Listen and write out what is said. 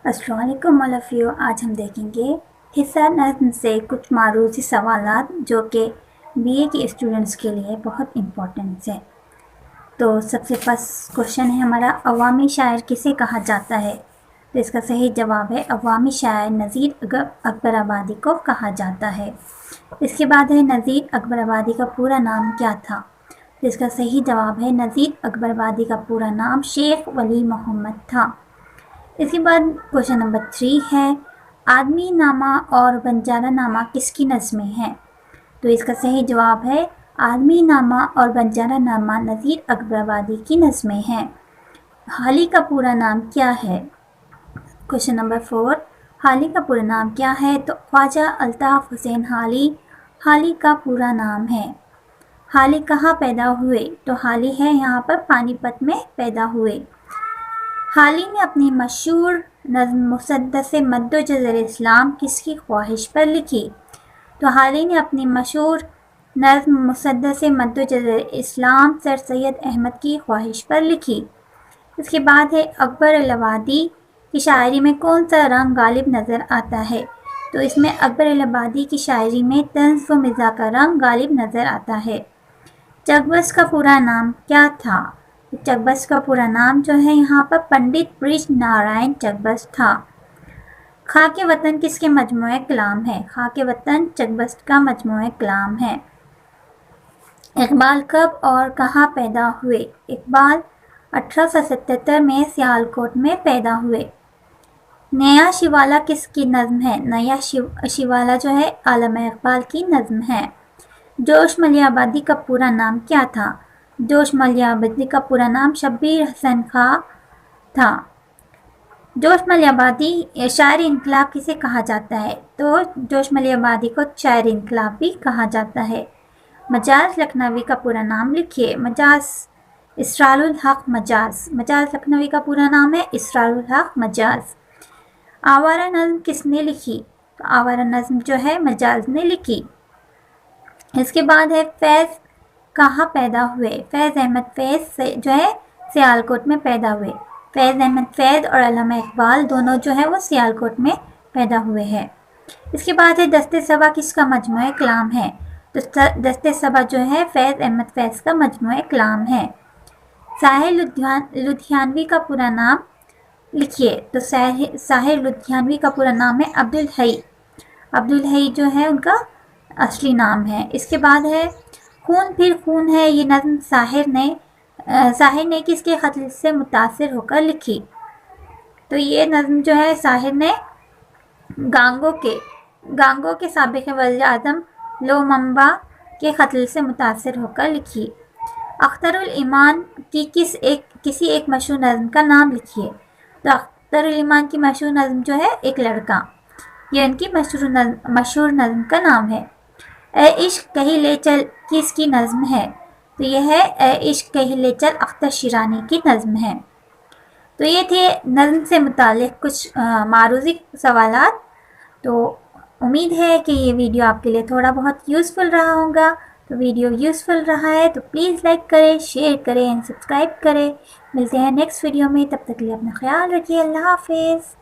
السلام علیکم all of you. آج ہم دیکھیں گے حصہ نظم سے کچھ معروضی سوالات جو کہ بی اے کے اسٹوڈنٹس کے لیے بہت امپورٹنٹ ہیں. تو سب سے فرسٹ کوشچن ہے ہمارا، عوامی شاعر کسے کہا جاتا ہے؟ تو اس کا صحیح جواب ہے عوامی شاعر نذیر اکبر آبادی کو کہا جاتا ہے. اس کے بعد ہے نذیر اکبر آبادی کا پورا نام کیا تھا؟ تو اس کا صحیح جواب ہے نذیر اکبر آبادی کا پورا نام شیخ ولی محمد تھا. اس کے بعد کوشچن نمبر 3 ہے، آدمی نامہ اور بنجارہ نامہ کس کی نظمیں ہیں؟ تو اس کا صحیح جواب ہے آدمی نامہ اور بنجارہ نامہ نذیر اکبر آبادی کی نظمیں ہیں. حالی کا پورا نام کیا ہے؟ کوشچن نمبر 4، حالی کا پورا نام کیا ہے؟ تو خواجہ الطاف حسین حالی کا پورا نام ہے. حالی کہاں پیدا ہوئے؟ تو حالی ہے یہاں پر پانی پت میں پیدا ہوئے. حالی نے اپنی مشہور نظم مسدس مد و جزر اسلام کس کی خواہش پر لکھی؟ تو حالی نے اپنی مشہور نظم مسدس مد و جزر اسلام سر سید احمد کی خواہش پر لکھی. اس کے بعد ہے اکبر الآبادی کی شاعری میں کون سا رنگ غالب نظر آتا ہے؟ تو اس میں اکبر الآبادی کی شاعری میں طنز و مزاح کا رنگ غالب نظر آتا ہے. چک کا پورا نام کیا تھا؟ چک کا پورا نام جو ہے یہاں پر پنڈت برج نارائن چک تھا. خاک وطن کس کے مجموعہ کلام ہے؟ خاک وطن چک کا مجموعہ کلام ہے. اقبال کب اور کہاں پیدا ہوئے؟ اقبال 1877 میں سیالکوٹ میں پیدا ہوئے. نیا شیوالہ کس کی نظم ہے؟ نیا شیوالہ جو ہے علامہ اقبال کی نظم ہے. جوش ملیح آبادی کا پورا نام کیا تھا؟ جوش ملیح آبادی کا پورا نام شبیر حسن خاں تھا. جوش ملیح آبادی شاعر انقلاب کسے کہا جاتا ہے؟ تو جوش ملیح آبادی کو شاعر انقلاب بھی کہا جاتا ہے. مجاز لکھنوی کا پورا نام لکھیے. مجاز اسرار الحق مجاز لکھنوی کا پورا نام ہے اسرار الحق مجاز. آوارہ نظم کس نے لکھی؟ تو آوارہ نظم جو ہے مجاز نے لکھی. اس کے بعد ہے فیض کہاں پیدا ہوئے؟ فیض احمد فیض جو ہے سیالکوٹ میں پیدا ہوئے. فیض احمد فیض اور علامہ اقبال دونوں جو ہے وہ سیالکوٹ میں پیدا ہوئے ہیں. اس کے بعد ہے دست صبا کس کا مجموعہ کلام ہے؟ تو دست صبا جو ہے فیض احمد فیض کا مجموعہ کلام ہے. ساحر لدھیانوی کا پورا نام لکھیے. تو ساحر لدھیانوی کا پورا نام ہے عبدالحی جو ہے ان کا اصلی نام ہے. اس کے بعد ہے خون پھر خون ہے، یہ نظم ساحر نے کس کے خط سے متاثر ہو کر لکھی؟ تو یہ نظم جو ہے ساحر نے گانگو کے سابق وزیر اعظم لوممبا کے خط سے متاثر ہو کر لکھی. اختر الایمان کی کسی ایک مشہور نظم کا نام لکھیے. تو اختر الایمان کی مشہور نظم جو ہے ایک لڑکا، یہ ان کی مشہور نظم کا نام ہے. اے عشق کہیں لے چل کس کی نظم ہے؟ تو یہ ہے اے عشق کہیں لے چل اختر شیرانی کی نظم ہے. تو یہ تھے نظم سے متعلق کچھ معروضی سوالات. تو امید ہے کہ یہ ویڈیو آپ کے لیے تھوڑا بہت یوزفل رہا ہوگا. تو ویڈیو یوزفل رہا ہے تو پلیز لائک کریں، شیئر کریں، سبسکرائب کریں. ملتے ہیں نیکسٹ ویڈیو میں، تب تک کے لیے اپنا خیال رکھیے. اللہ حافظ.